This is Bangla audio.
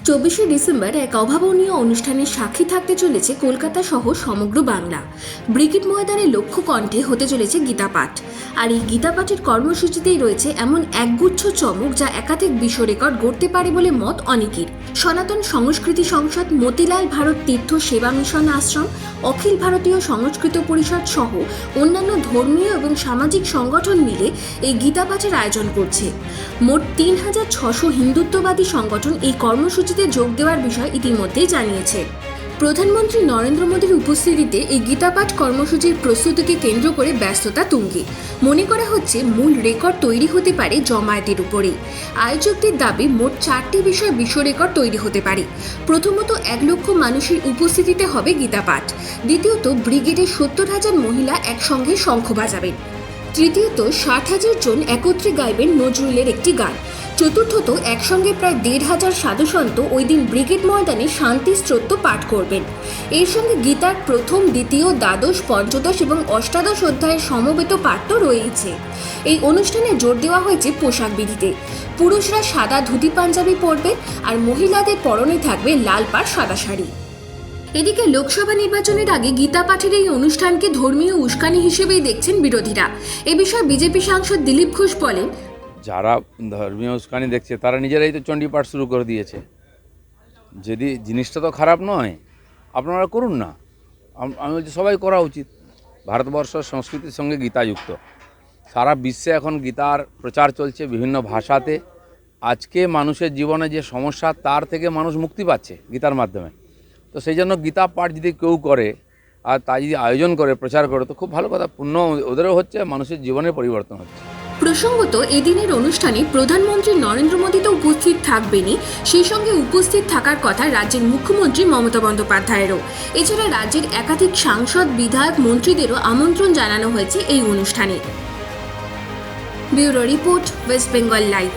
24শে ডিসেম্বর এক অভাবনীয় অনুষ্ঠানের সাক্ষী থাকতে চলেছে কলকাতা সহ সমগ্র বাংলা। ব্রিগেড ময়দানে লক্ষ্য কণ্ঠে হতে চলেছে গীতাপাঠ। আর এই গীতাপাঠের কর্মসূচিতেই রয়েছে এমন একগুচ্ছ চমক যা একাধিক বিশ্ব রেকর্ড গড়তে পারে বলে মত অনেকের। সনাতন সংস্কৃতি সংসদ, মতিলাল ভারত তীর্থ সেবা মিশন আশ্রম, অখিল ভারতীয় সংস্কৃত পরিষদ সহ অন্যান্য ধর্মীয় এবং সামাজিক সংগঠন মিলে এই গীতাপাঠের আয়োজন করছে। মোট ৩,৬০০ হিন্দুত্ববাদী সংগঠন এই কর্মসূচিতে যোগ দেওয়ার বিষয় ইতিমধ্যেই জানিয়েছে। প্রধানমন্ত্রী নরেন্দ্র মোদীর উপস্থিতিতে এই গীতাপাঠ কর্মসূচির প্রস্তুতিকে কেন্দ্র করে ব্যস্ততা তুঙ্গে। মনে করা হচ্ছে মূল রেকর্ড তৈরি হতে পারে জমায়েতের উপরেই। আয়োজকদের দাবি মোট 4টি বিষয় বিশ্ব রেকর্ড তৈরি হতে পারে। প্রথমত, 1 লক্ষ মানুষের উপস্থিতিতে হবে গীতাপাঠ। দ্বিতীয়ত, ব্রিগেডের 70,000 মহিলা একসঙ্গে শঙ্খ বাজাবেন। তৃতীয়ত, 60,000 জন একত্রে গাইবেন নজরুলের একটি গান। চতুর্থত, একসঙ্গে প্রায় 1,500 সাধুসন্ত ওই দিন ব্রিগেড ময়দানে শান্তি স্তোত্র পাঠ করবেন। এর সঙ্গে গীতার প্রথম, দ্বিতীয়, দ্বাদশ, পঞ্চদশ এবং অষ্টাদশ অধ্যায়ের সমবেত পাঠ তো রয়েছে। এই অনুষ্ঠানে জোর দেওয়া হয়েছে পোশাক বিধিতে। পুরুষরা সাদা ধুতি পাঞ্জাবি পরবেন আর মহিলাদের পরনে থাকবে লাল পাড় সাদা শাড়ি। এদিকে লোকসভা নির্বাচনের আগে গীতা পাঠের এই অনুষ্ঠানকে ধর্মীয় উস্কানি হিসেবেই দেখছেন বিরোধীরা। এ বিষয়ে বিজেপি সাংসদ দিলীপ ঘোষ বলেন, যারা ধর্মীয় উস্কানি দেখছে তারা নিজেরাই তো চণ্ডীপাঠ শুরু করে দিয়েছে। যদি জিনিসটা তো খারাপ নয়, আপনারা করুন না। আমি বলছি সবাই করা উচিত। ভারতবর্ষ সংস্কৃতির সঙ্গে গীতা যুক্ত। সারা বিশ্বে এখন গীতার প্রচার চলছে বিভিন্ন ভাষাতে। আজকে মানুষের জীবনে যে সমস্যা, তার থেকে মানুষ মুক্তি পাচ্ছে গীতার মাধ্যমে। তো সেই জন্য গীতা পাঠ যদি কেউ করে আর তা যদি আয়োজন করে, প্রচার করে, তো খুব ভালো কথা। পুণ্য ওদেরও হচ্ছে, মানুষের জীবনের পরিবর্তন হচ্ছে। প্রসঙ্গত, এদিনের অনুষ্ঠানে প্রধানমন্ত্রী নরেন্দ্র মোদী তো উপস্থিত থাকবেনই, সেই সঙ্গে উপস্থিত থাকার কথা রাজ্যের মুখ্যমন্ত্রী মমতা বন্দ্যোপাধ্যায়েরও। এছাড়া রাজ্যের একাধিক সাংসদ, বিধায়ক, মন্ত্রীদেরও আমন্ত্রণ জানানো হয়েছে এই অনুষ্ঠানে। Bureau report, West Bengal live.